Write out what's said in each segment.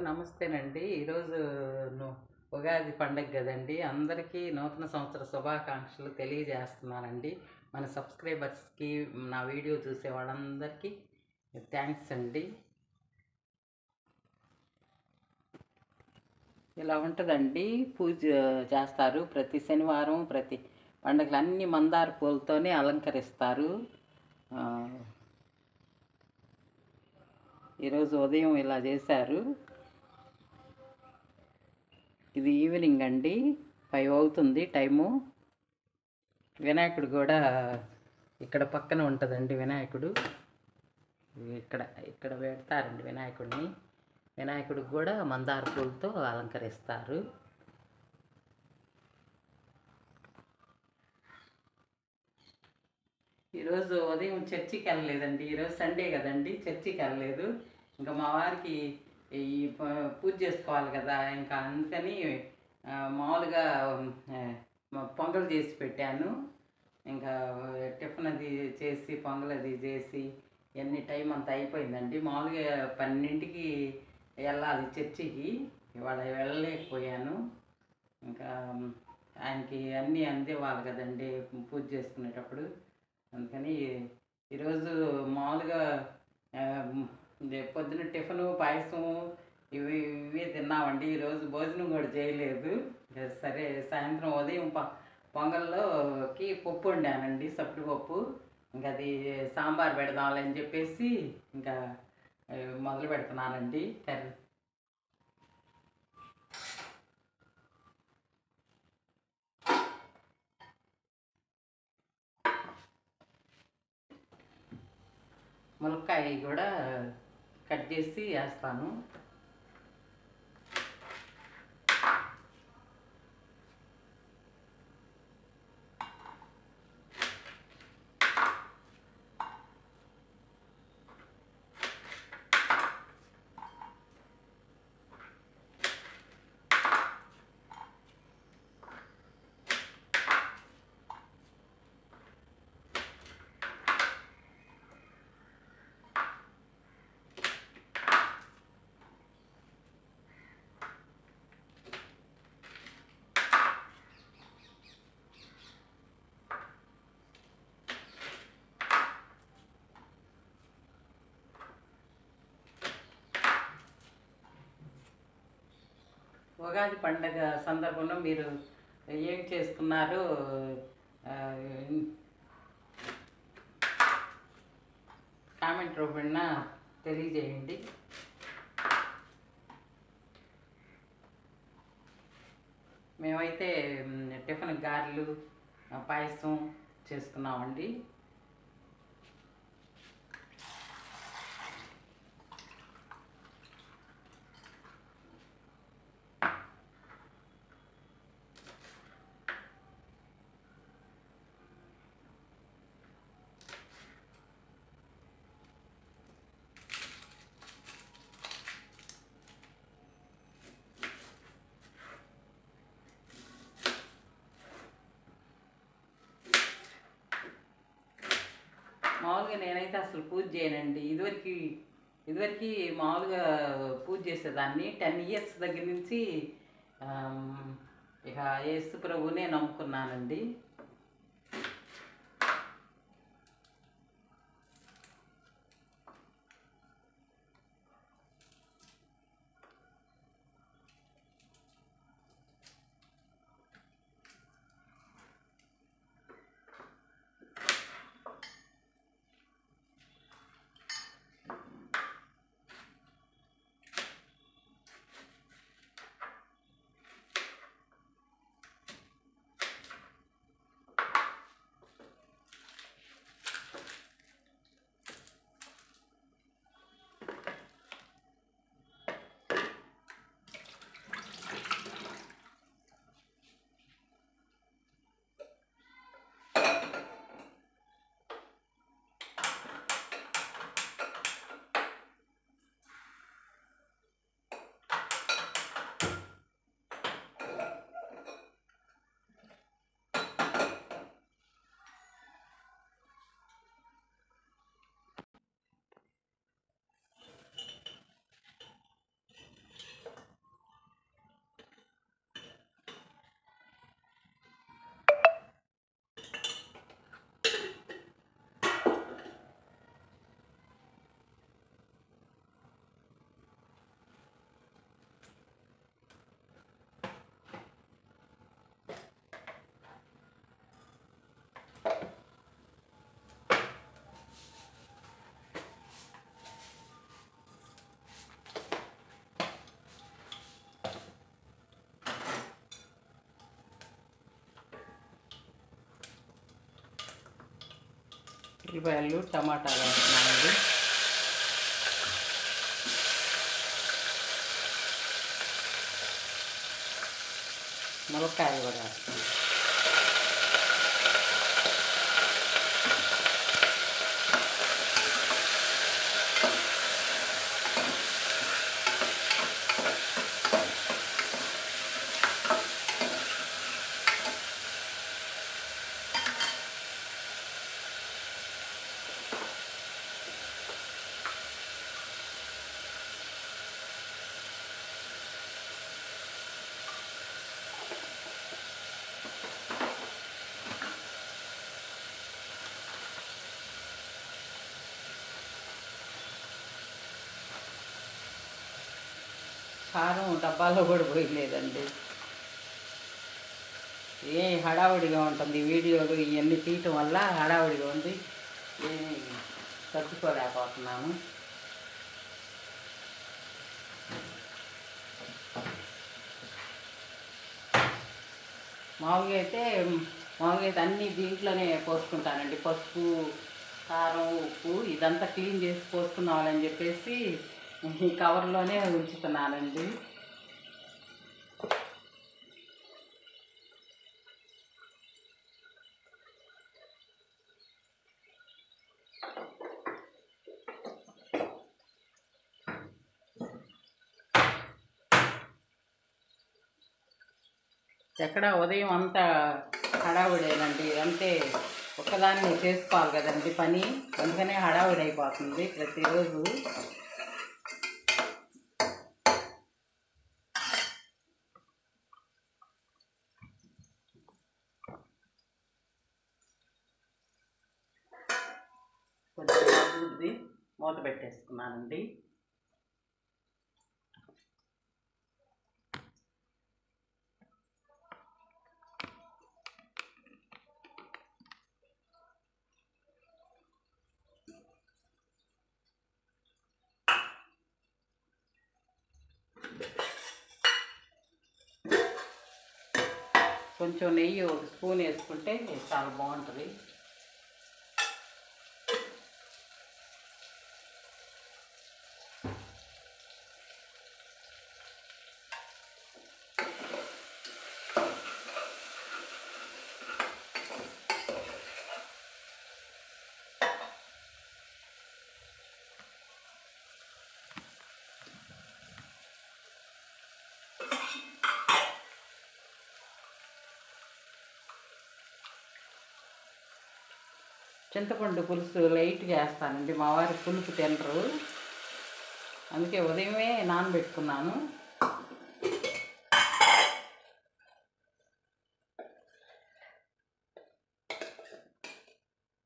నమస్తేనండి. ఈరోజు ఉగాది పండగ గదండీ! అందరికీ నూతన సంవత్సర శుభాకాంక్షలు తెలియజేస్తున్నానండి. మన సబ్స్క్రైబర్స్‌కి, నా వీడియో చూసే వాళ్ళందరికీ థ్యాంక్స్ అండి. ఇలా ఉంటదండి. పూజ చేస్తారు. ప్రతి శనివారం, ప్రతి పండగలన్నీ మందార పూలతోనే అలంకరిస్తారు. ఈరోజు ఉదయం ఇలా చేశారు. ఇది ఈవినింగ్ అండి, 5 అవుతుంది టైము. వినాయకుడు కూడా ఇక్కడ పక్కన ఉంటుందండి. వినాయకుడు ఇక్కడ ఇక్కడ పెడతారండి వినాయకుడిని. వినాయకుడికి కూడా మందార పూలతో అలంకరిస్తారు. ఈరోజు ఉదయం చర్చికి వెళ్ళలేదండి. ఈరోజు సండే కదండి, చర్చికి వెళ్ళలేదు. ఇంకా మా వారికి ఈ పూజ చేసుకోవాలి కదా, ఇంకా అందుకని మామూలుగా పొంగల్ చేసి పెట్టాను. ఇంకా టిఫిన్ అది చేసి, పొంగల్ అది చేసి ఎన్ని టైం అంతా అయిపోయిందండి. మామూలుగా 12కి వెళ్ళాలి చర్చికి, ఇవాళ వెళ్ళలేకపోయాను. ఇంకా ఆయనకి అన్నీ అందివ్వాలి కదండి పూజ చేసుకునేటప్పుడు. అందుకని ఈరోజు మామూలుగా పొద్దున టిఫిను, పాయసం ఇవే తిన్నామండి. ఈరోజు భోజనం కూడా చేయలేదు. సరే, సాయంత్రం ఉదయం పొంగల్లోకి పప్పు వండానండి, సప్పుడు పప్పు. ఇంకా అది సాంబార్ పెడదామని చెప్పేసి ఇంకా మొదలు పెడుతున్నానండి కర్రీ. ములక్కాయ కూడా కట్ చేసి వేస్తాను. ఉగాది పండగ సందర్భంలో మీరు ఏం చేసుకున్నారో కామెంట్ రూపంలో తెలియజేయండి. మేమైతే టిఫిన్ గారెలు, పాయసం చేసుకున్నామండి. మామూలుగా నేనైతే అసలు పూజ చేయనండి. ఇదివరకు మామూలుగా పూజ చేసేదాన్ని. 10 ఇయర్స్ దగ్గర నుంచి ఇక యేసు ప్రభువునే నమ్ముకున్నానండి. ఉల్లిపాయలు టమాటాలు వేస్తున్నానండి. ములక్కాయలు కూడా వేస్తాను. కారం డబ్బాలో కూడా పోయలేదండి. హడావుడిగా ఉంటుంది, వీడియోలు ఇవన్నీ తీయటం వల్ల హడావుడిగా ఉంది, ఏమి తట్టుకోలేకపోతున్నాను. మామూలుగా అయితే అన్నీ దీంట్లోనే పోసుకుంటానండి. పసుపు, కారం, ఉప్పు ఇదంతా క్లీన్ చేసి పోసుకున్నామని చెప్పేసి ఈ కవర్లోనే ఉంచుతున్నానండి. ఎక్కడ ఉదయం అంతా హడావుడేనండి, అంటే ఒక్కదాన్ని చేసుకోవాలి కదండి పని, అందుకనే హడావుడి అయిపోతుంది ప్రతిరోజు. కొంచెం మగ్గుద్ది, మూత పెట్టేసుకున్నానండి. కొంచెం నెయ్యి ఒక స్పూన్ వేసుకుంటే చాలా బాగుంటుంది. చింతపండు పులుసు లైట్గా వేస్తానండి, మా వారి పులుసు తినరు, అందుకే ఉదయమే నానబెట్టుకున్నాను.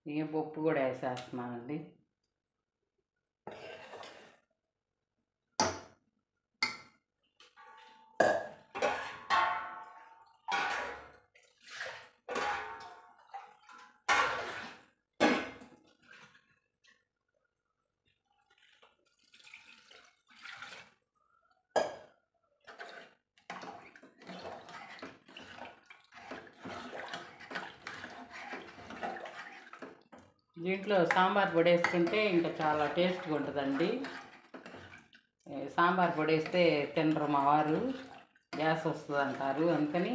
ఇక పప్పు కూడా వేసేస్తున్నానండి. దీంట్లో సాంబార్ పొడి వేసుకుంటే ఇంకా చాలా టేస్ట్గా ఉంటుందండి. సాంబార్ పొడి వేస్తే తినరు మా వారు, గ్యాస్ వస్తుంది అంటారు, అందుకని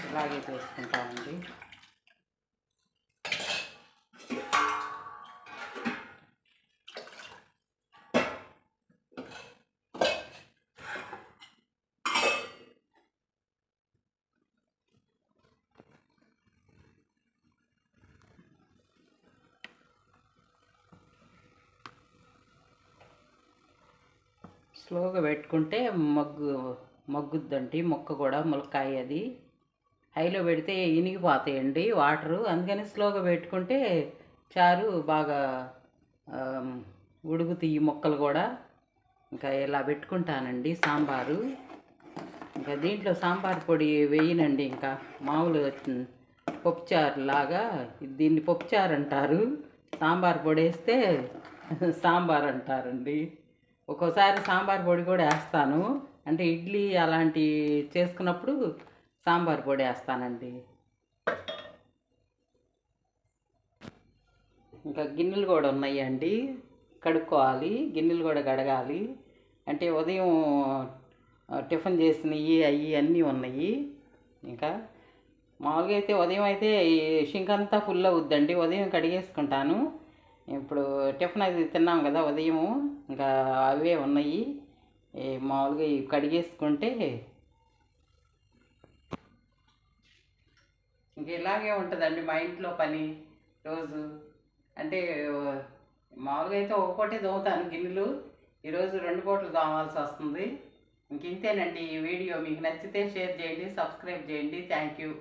ఇలాగే చేసుకుంటామండి. స్లోగా పెట్టుకుంటే మగ్గుద్దండి ముక్క కూడా, ములక్కాయ అది. హైలో పెడితే ఇనిగిపోతాయండి వాటరు, అందుకని స్లోగా పెట్టుకుంటే చారు బాగా ఉడుకుతాయి ముక్కలు కూడా. ఇంకా ఇలా పెట్టుకుంటానండి సాంబారు. ఇంకా దీంట్లో సాంబార్ పొడి వేయనండి, ఇంకా మామూలు పప్పుచారు లాగా, దీన్ని పప్పుచారు అంటారు, సాంబార్ పొడి వేస్తే సాంబార్ అంటారండి. ఒక్కోసారి సాంబార్ పొడి కూడా వేస్తాను, అంటే ఇడ్లీ అలాంటివి చేసుకున్నప్పుడు సాంబార్ పొడి వేస్తానండి. ఇంకా గిన్నెలు కూడా ఉన్నాయండి, కడుక్కోవాలి. గిన్నెలు కూడా కడగాలి. అంటే ఉదయం టిఫిన్ చేసినవి అవి అన్నీ ఉన్నాయి. ఇంకా మామూలుగా అయితే ఉదయం అయితే ఈ షింక్ అంతా ఫుల్ అవుద్దండి, ఉదయం కడిగేసుకుంటాను. ఇప్పుడు టిఫిన్ అది తిన్నాం కదా ఉదయం, ఇంకా అవే ఉన్నాయి. మామూలుగా ఇవి కడిగేసుకుంటే ఇంక ఇలాగే ఉంటుందండి మా ఇంట్లో పని రోజు. అంటే మామూలుగా అయితే ఒక పూటే తోముతాను గిన్నెలు, ఈరోజు 2 పూటలు తోమాల్సి వస్తుంది. ఇంక ఇంతేనండి ఈ వీడియో. మీకు నచ్చితే షేర్ చేయండి, సబ్స్క్రైబ్ చేయండి. Thank you.